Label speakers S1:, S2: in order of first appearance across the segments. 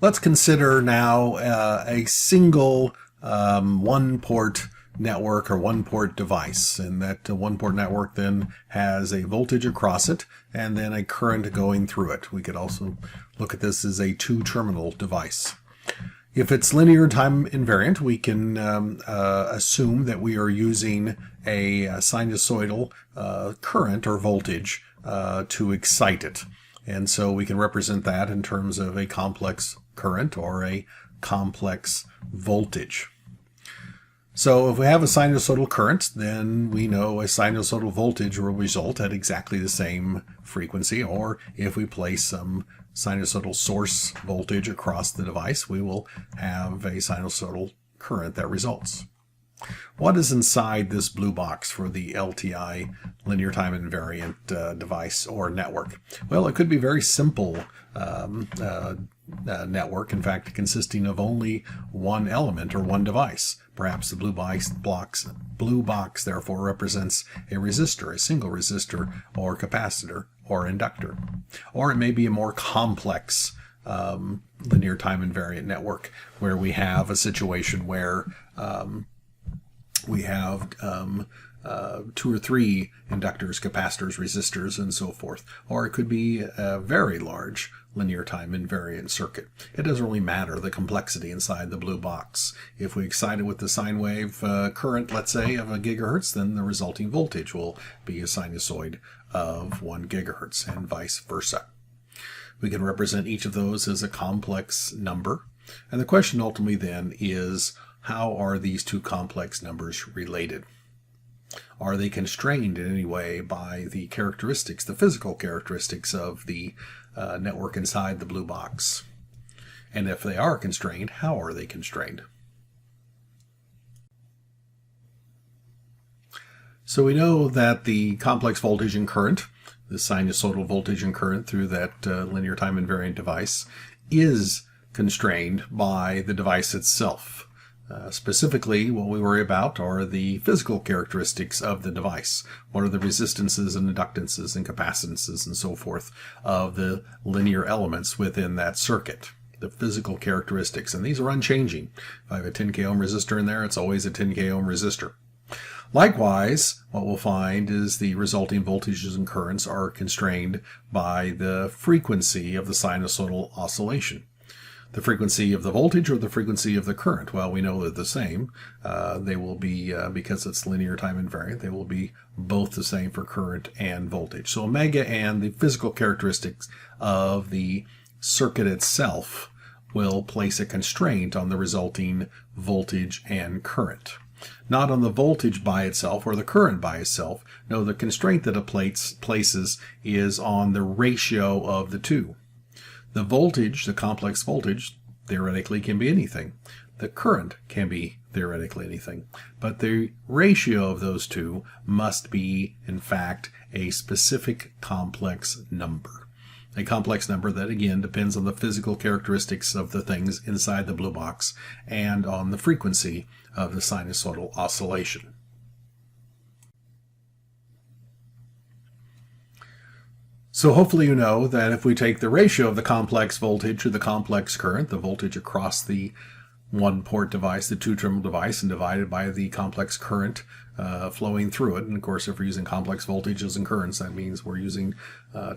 S1: Let's consider now a single one-port network or one-port device, and that one-port network then has a voltage across it and then a current going through it. We could also look at this as a two-terminal device. If it's linear time invariant, we can assume that we are using a sinusoidal current or voltage to excite it. And so we can represent that in terms of a complex current or a complex voltage. So if we have a sinusoidal current, then we know a sinusoidal voltage will result at exactly the same frequency, or if we place some sinusoidal source voltage across the device, we will have a sinusoidal current that results. What is inside this blue box for the LTI linear time invariant device or network? Well, it could be a very simple network, in fact, consisting of only one element or one device. Perhaps the blue box therefore represents a resistor, a single resistor or capacitor or inductor. Or it may be a more complex linear time invariant network where we have a situation where we have two or three inductors, capacitors, resistors, and so forth. Or it could be a very large linear time invariant circuit. It doesn't really matter the complexity inside the blue box. If we excite it with the sine wave current, let's say, of 1 gigahertz, then the resulting voltage will be a sinusoid of 1 gigahertz and vice versa. We can represent each of those as a complex number. And the question ultimately then is, how are these two complex numbers related? Are they constrained in any way by the characteristics, the physical characteristics of the network inside the blue box? And if they are constrained, how are they constrained? So we know that the complex voltage and current, the sinusoidal voltage and current through that linear time invariant device, is constrained by the device itself. Specifically, what we worry about are the physical characteristics of the device. What are the resistances and inductances and capacitances and so forth of the linear elements within that circuit? The physical characteristics, and these are unchanging. If I have a 10k ohm resistor in there, it's always a 10k ohm resistor. Likewise, what we'll find is the resulting voltages and currents are constrained by the frequency of the sinusoidal oscillation. The frequency of the voltage or the frequency of the current? Well, we know they're the same. They will be, because it's linear time invariant, they will be both the same for current and voltage. So omega and the physical characteristics of the circuit itself will place a constraint on the resulting voltage and current. Not on the voltage by itself or the current by itself. No, the constraint that it places is on the ratio of the two. The voltage, the complex voltage, theoretically can be anything. The current can be theoretically anything. But the ratio of those two must be, in fact, a specific complex number. A complex number that, again, depends on the physical characteristics of the things inside the blue box and on the frequency of the sinusoidal oscillation. So hopefully you know that if we take the ratio of the complex voltage to the complex current, the voltage across the one-port device, the two-terminal device, and divide it by the complex current flowing through it. And of course, if we're using complex voltages and currents, that means we're using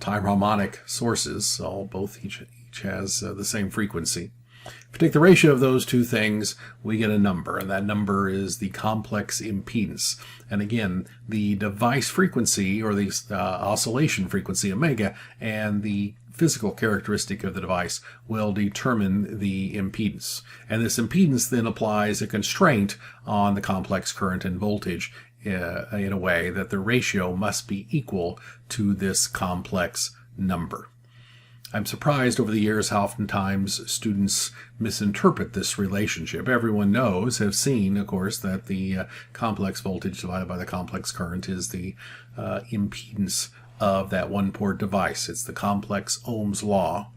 S1: time harmonic sources. So each has the same frequency. If we take the ratio of those two things, we get a number, and that number is the complex impedance. And again, the device frequency, or the oscillation frequency, omega, and the physical characteristic of the device will determine the impedance. And this impedance then applies a constraint on the complex current and voltage in a way that the ratio must be equal to this complex number. I'm surprised over the years how oftentimes students misinterpret this relationship. Everyone has seen, of course, that the complex voltage divided by the complex current is the impedance of that one-port device. It's the complex Ohm's law.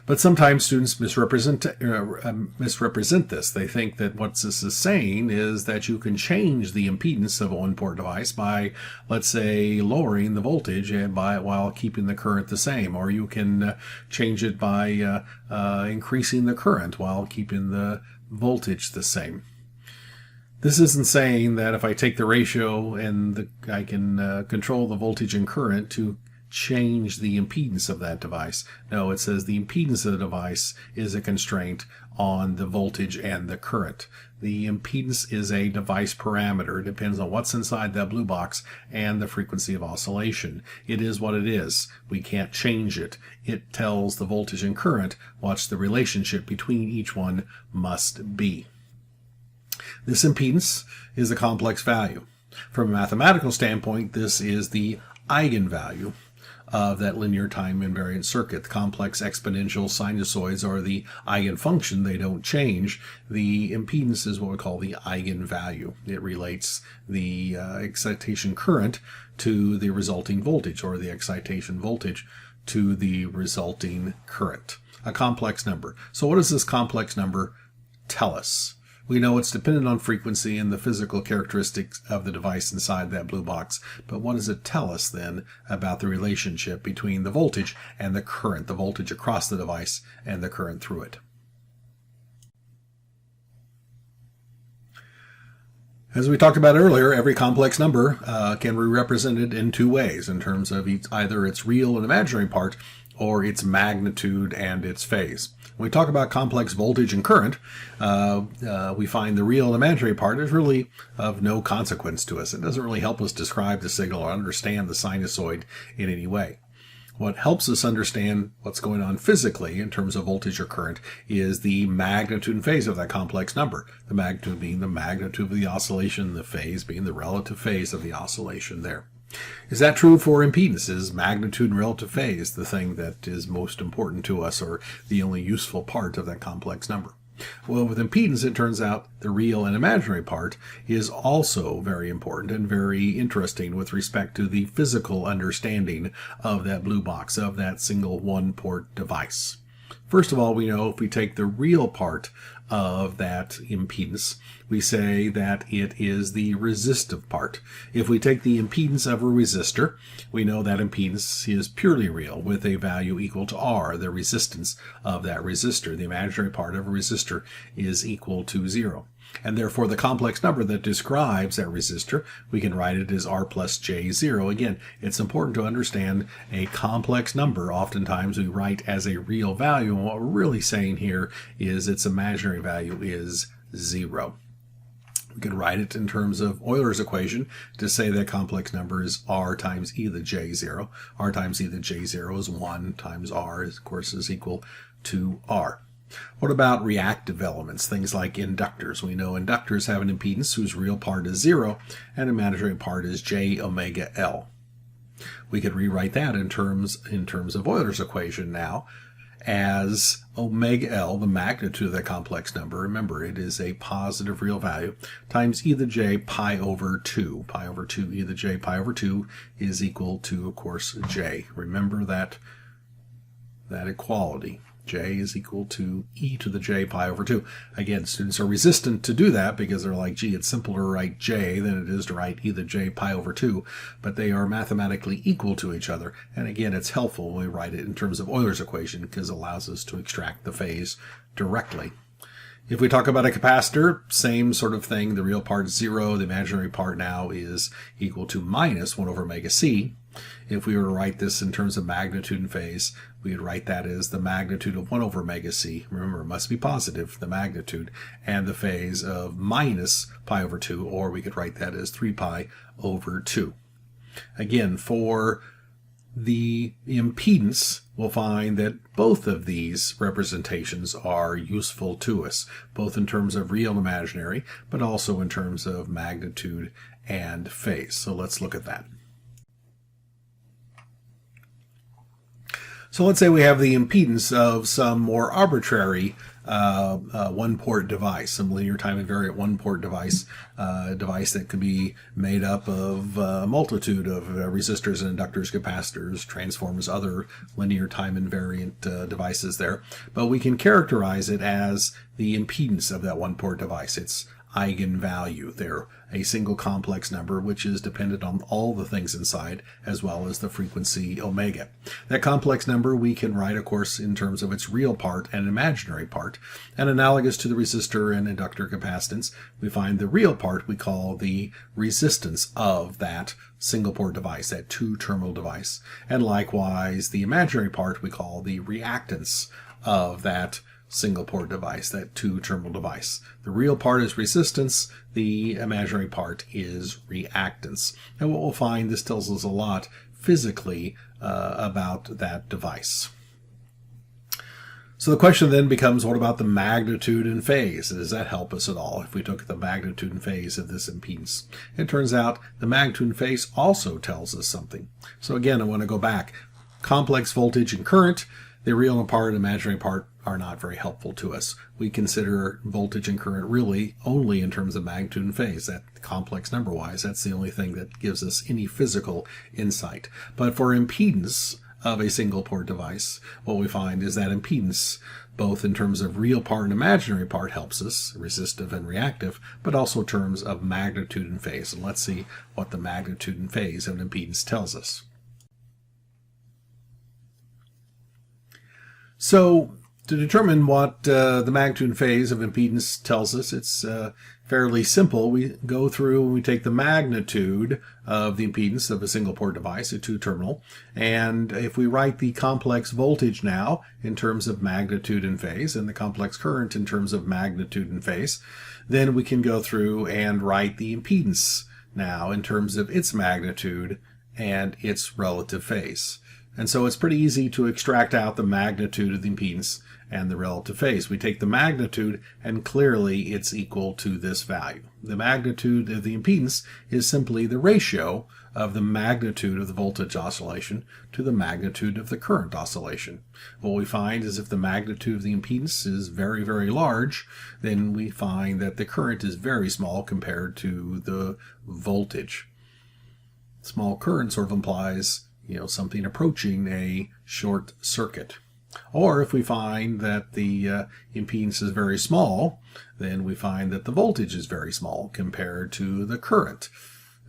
S1: But sometimes students misrepresent this. They think that what this is saying is that you can change the impedance of a one-port device by, let's say, lowering the voltage and while keeping the current the same, or you can change it by increasing the current while keeping the voltage the same. This isn't saying that if I take the ratio and I can control the voltage and current to change the impedance of that device. No, it says the impedance of the device is a constraint on the voltage and the current. The impedance is a device parameter. It depends on what's inside that blue box and the frequency of oscillation. It is what it is. We can't change it. It tells the voltage and current what the relationship between each one must be. This impedance is a complex value. From a mathematical standpoint, this is the eigenvalue of that linear time invariant circuit. The complex exponential sinusoids are the eigenfunction. They don't change. The impedance is what we call the eigenvalue. It relates the excitation current to the resulting voltage, or the excitation voltage to the resulting current. A complex number. So what does this complex number tell us? We know it's dependent on frequency and the physical characteristics of the device inside that blue box. But what does it tell us then about the relationship between the voltage and the current, the voltage across the device and the current through it? As we talked about earlier, every complex number can be represented in two ways in terms of either its real and imaginary part or its magnitude and its phase. When we talk about complex voltage and current, we find the real and imaginary part is really of no consequence to us. It doesn't really help us describe the signal or understand the sinusoid in any way. What helps us understand what's going on physically in terms of voltage or current is the magnitude and phase of that complex number. The magnitude being the magnitude of the oscillation, the phase being the relative phase of the oscillation there. Is that true for impedance? Is magnitude and relative phase the thing that is most important to us, or the only useful part of that complex number? Well, with impedance, it turns out the real and imaginary part is also very important and very interesting with respect to the physical understanding of that blue box, of that single one-port device. First of all, we know if we take the real part of that impedance, we say that it is the resistive part. If we take the impedance of a resistor, we know that impedance is purely real with a value equal to R, the resistance of that resistor. The imaginary part of a resistor is equal to 0. And therefore the complex number that describes that resistor, we can write it as R plus J0. Again, it's important to understand a complex number. Oftentimes we write as a real value, and what we're really saying here is its imaginary value is 0. We could write it in terms of Euler's equation to say that complex number is R times e to the J0. R times e to the J0 is 1 times R, of course, is equal to R. What about reactive elements, things like inductors? We know inductors have an impedance whose real part is 0 and imaginary part is J omega L. We could rewrite that in terms of Euler's equation now as omega L, the magnitude of that complex number. Remember, it is a positive real value, times e to the j pi over 2. Pi over 2 e to the j pi over 2 is equal to, of course, j. Remember that equality. J is equal to e to the j pi over 2. Again, students are resistant to do that because they're like, gee, it's simpler to write j than it is to write e to the j pi over 2, but they are mathematically equal to each other. And again, it's helpful when we write it in terms of Euler's equation because it allows us to extract the phase directly. If we talk about a capacitor, same sort of thing. The real part is 0. The imaginary part now is equal to minus 1 over omega c. If we were to write this in terms of magnitude and phase, we would write that as the magnitude of 1 over omega c. Remember, it must be positive, the magnitude, and the phase of minus pi over 2, or we could write that as 3 pi over 2. Again, for the impedance, we'll find that both of these representations are useful to us, both in terms of real and imaginary, but also in terms of magnitude and phase. So let's look at that. So let's say we have the impedance of some more arbitrary one-port device, some linear time invariant one-port device, a device that could be made up of a multitude of resistors and inductors, capacitors, transformers, other linear time invariant devices there. But we can characterize it as the impedance of that one-port device. It's eigenvalue. They're a single complex number which is dependent on all the things inside as well as the frequency omega. That complex number we can write, of course, in terms of its real part and imaginary part. And analogous to the resistor and inductor capacitance, we find the real part we call the resistance of that single port device, that two-terminal device. And likewise, the imaginary part we call the reactance of that single port device, that two-terminal device. The real part is resistance, the imaginary part is reactance. And what we'll find, this tells us a lot physically about that device. So the question then becomes, what about the magnitude and phase? Does that help us at all if we took the magnitude and phase of this impedance? It turns out the magnitude and phase also tells us something. So again, I want to go back. Complex voltage and current, the real part and imaginary part are not very helpful to us. We consider voltage and current really only in terms of magnitude and phase. That complex number-wise, that's the only thing that gives us any physical insight. But for impedance of a single port device, what we find is that impedance, both in terms of real part and imaginary part, helps us, resistive and reactive, but also in terms of magnitude and phase. And let's see what the magnitude and phase of an impedance tells us. So to determine what the magnitude and phase of impedance tells us, it's fairly simple. We go through and we take the magnitude of the impedance of a single port device, a two-terminal, and if we write the complex voltage now in terms of magnitude and phase, and the complex current in terms of magnitude and phase, then we can go through and write the impedance now in terms of its magnitude and its relative phase. And so it's pretty easy to extract out the magnitude of the impedance and the relative phase. We take the magnitude and clearly it's equal to this value. The magnitude of the impedance is simply the ratio of the magnitude of the voltage oscillation to the magnitude of the current oscillation. What we find is if the magnitude of the impedance is very, very large, then we find that the current is very small compared to the voltage. Small current sort of implies something approaching a short circuit. Or if we find that the impedance is very small, then we find that the voltage is very small compared to the current.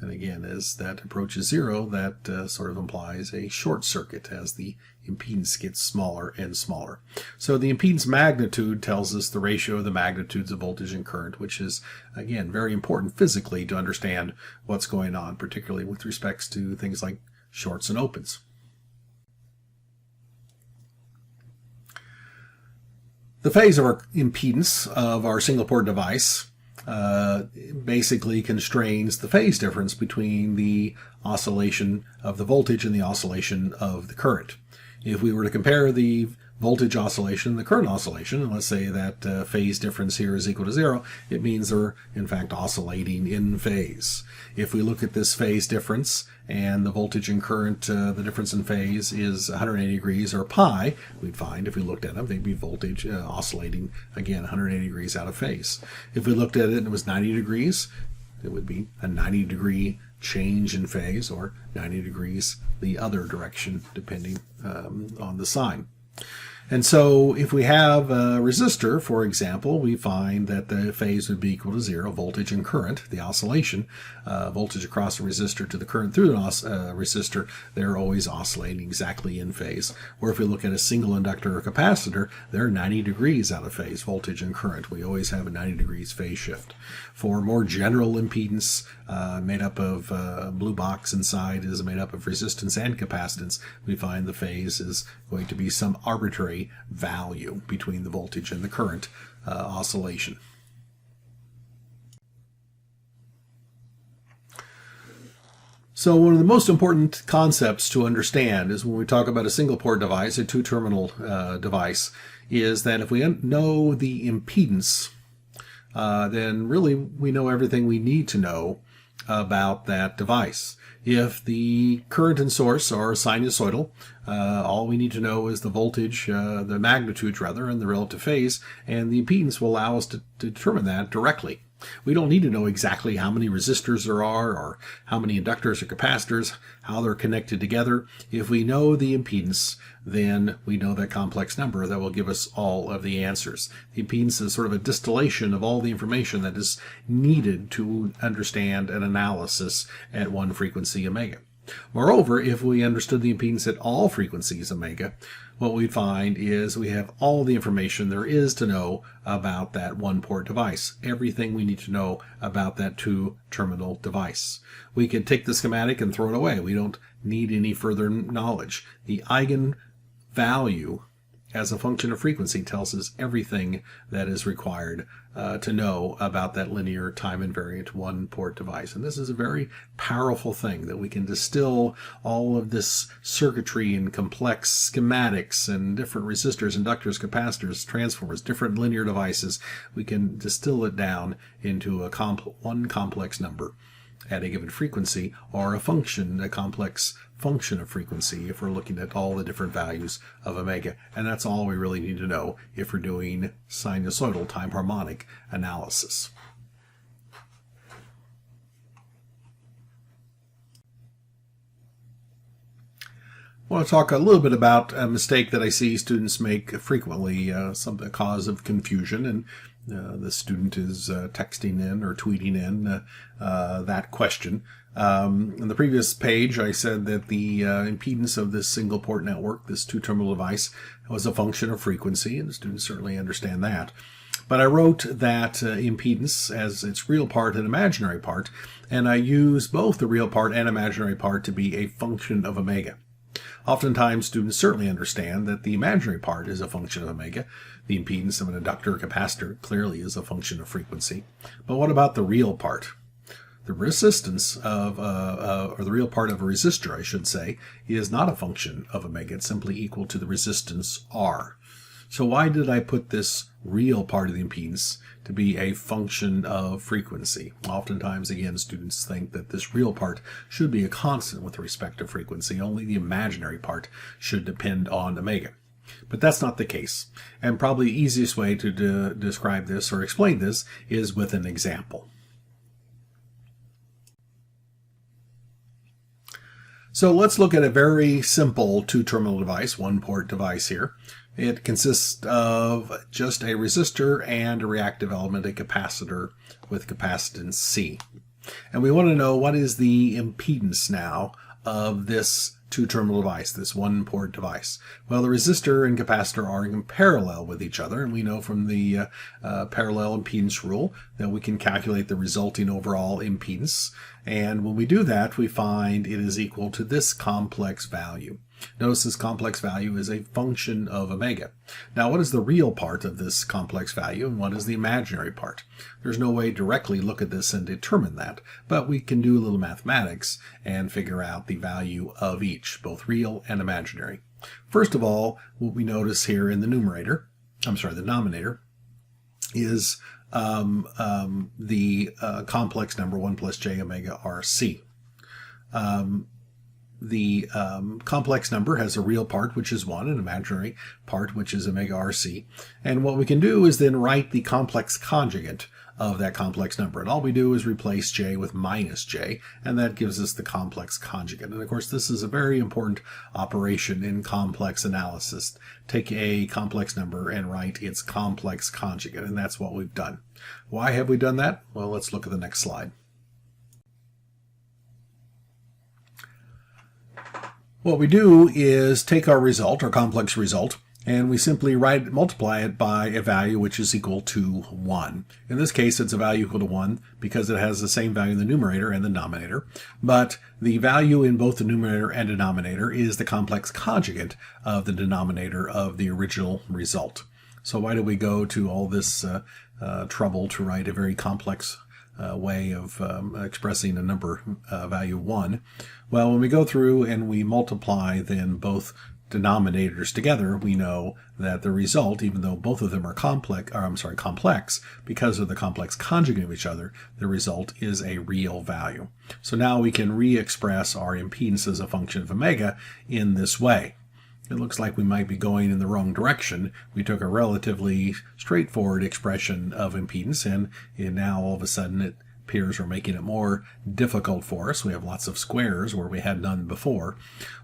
S1: And again, as that approaches zero, that sort of implies a short circuit as the impedance gets smaller and smaller. So the impedance magnitude tells us the ratio of the magnitudes of voltage and current, which is, again, very important physically to understand what's going on, particularly with respects to things like shorts and opens. The phase of our impedance of our single port device basically constrains the phase difference between the oscillation of the voltage and the oscillation of the current. If we were to compare the voltage oscillation and the current oscillation, and let's say that phase difference here is equal to zero, it means they're in fact oscillating in phase. If we look at this phase difference and the voltage and current, the difference in phase is 180 degrees or pi, we'd find if we looked at them, they'd be voltage oscillating, again, 180 degrees out of phase. If we looked at it and it was 90 degrees, it would be a 90 degree change in phase, or 90 degrees the other direction, depending on the sign. And so if we have a resistor, for example, we find that the phase would be equal to zero, voltage and current, the oscillation, voltage across the resistor to the current through the resistor, they're always oscillating exactly in phase. Or if we look at a single inductor or capacitor, they're 90 degrees out of phase, voltage and current. We always have a 90 degrees phase shift. For more general impedance, made up of blue box inside is made up of resistance and capacitance, we find the phase is going to be some arbitrary value between the voltage and the current oscillation. So one of the most important concepts to understand is when we talk about a single port device, a two-terminal device, is that if we know the impedance, then really we know everything we need to know about that device. If the current and source are sinusoidal, all we need to know is the voltage, the magnitude rather, and the relative phase, and the impedance will allow us to determine that directly. We don't need to know exactly how many resistors there are or how many inductors or capacitors, how they're connected together. If we know the impedance, then we know that complex number that will give us all of the answers. The impedance is sort of a distillation of all the information that is needed to understand an analysis at one frequency omega. Moreover, if we understood the impedance at all frequencies omega, what we'd find is we have all the information there is to know about that one-port device, everything we need to know about that two-terminal device. We can take the schematic and throw it away. We don't need any further knowledge. The eigenvalue as a function of frequency tells us everything that is required to know about that linear time invariant one-port device. And this is a very powerful thing, that we can distill all of this circuitry and complex schematics and different resistors, inductors, capacitors, transformers, different linear devices. We can distill it down into one complex number at a given frequency, or a complex function of frequency if we're looking at all the different values of omega. And that's all we really need to know if we're doing sinusoidal time harmonic analysis. I want to talk a little bit about a mistake that I see students make frequently, a cause of confusion, and the student is texting in or tweeting in that question. In the previous page, I said that the impedance of this single port network, this two-terminal device, was a function of frequency, and the students certainly understand that. But I wrote that impedance as its real part and imaginary part, and I use both the real part and imaginary part to be a function of omega. Oftentimes, students certainly understand that the imaginary part is a function of omega. The impedance of an inductor or capacitor clearly is a function of frequency. But what about the real part? The resistance of, or the real part of a resistor, I should say, is not a function of omega. It's simply equal to the resistance R. So why did I put this real part of the impedance to be a function of frequency? Oftentimes, again, students think that this real part should be a constant with respect to frequency. Only the imaginary part should depend on omega. But that's not the case. And probably the easiest way to describe this or explain this is with an example. So let's look at a very simple two-terminal device, one-port device here. It consists of just a resistor and a reactive element, a capacitor with capacitance C. And we want to know what is the impedance now of this two-terminal device, this one-port device. Well, the resistor and capacitor are in parallel with each other, and we know from the parallel impedance rule that we can calculate the resulting overall impedance. And when we do that, we find it is equal to this complex value. Notice this complex value is a function of omega. Now, what is the real part of this complex value, and what is the imaginary part? There's no way to directly look at this and determine that, but we can do a little mathematics and figure out the value of each, both real and imaginary. First of all, what we notice here in the denominator is the complex number 1 plus j omega RC. The complex number has a real part, which is 1, an imaginary part, which is omega RC. And what we can do is then write the complex conjugate of that complex number. And all we do is replace j with minus j, and that gives us the complex conjugate. And of course, this is a very important operation in complex analysis. Take a complex number and write its complex conjugate, and that's what we've done. Why have we done that? Well, let's look at the next slide. What we do is take our result, our complex result, and we simply multiply it by a value which is equal to 1. In this case, it's a value equal to 1 because it has the same value in the numerator and the denominator. But the value in both the numerator and denominator is the complex conjugate of the denominator of the original result. So why do we go to all this trouble to write a very complex way of expressing a number value 1? Well, when we go through and we multiply then both denominators together, we know that the result, even though both of them are complex, because of the complex conjugate of each other, the result is a real value. So now we can re-express our impedance as a function of omega in this way. It looks like we might be going in the wrong direction. We took a relatively straightforward expression of impedance, and now all of a sudden it appears we're making it more difficult for us. We have lots of squares where we had none before.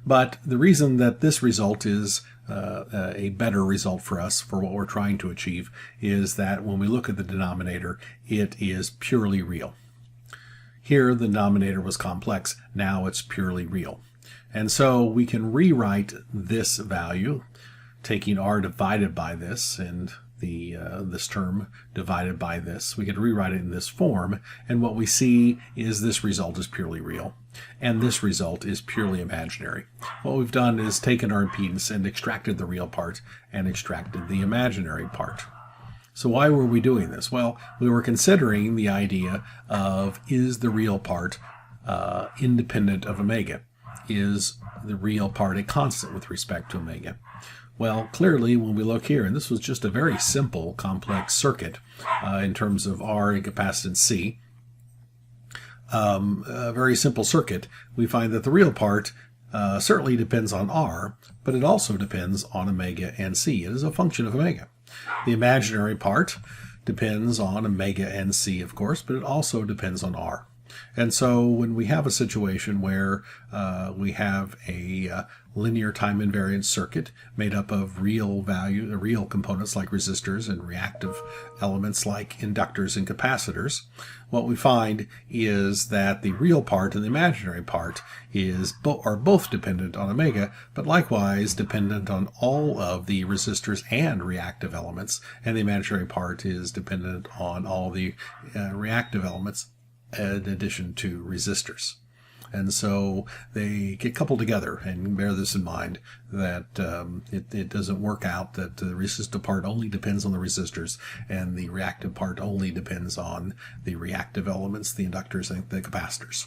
S1: But the reason that this result is a better result for us for what we're trying to achieve is that when we look at the denominator, it is purely real. Here the denominator was complex, now it's purely real. And so we can rewrite this value, taking r divided by this and this term divided by this. We could rewrite it in this form, and what we see is this result is purely real, and this result is purely imaginary. What we've done is taken our impedance and extracted the real part and extracted the imaginary part. So why were we doing this? Well, we were considering the idea of, is the real part independent of omega? Is the real part a constant with respect to omega? Well, clearly when we look here, and this was just a very simple complex circuit in terms of R and capacitance C, a very simple circuit, we find that the real part certainly depends on R, but it also depends on omega and C. It is a function of omega. The imaginary part depends on omega and C, of course, but it also depends on R. And so when we have a situation where we have a linear time invariant circuit made up of real components like resistors and reactive elements like inductors and capacitors, what we find is that the real part and the imaginary part are both dependent on omega, but likewise dependent on all of the resistors and reactive elements, and the imaginary part is dependent on all the reactive elements in addition to resistors. And so they get coupled together, and bear this in mind, that it doesn't work out that the resistive part only depends on the resistors and the reactive part only depends on the reactive elements, the inductors and the capacitors.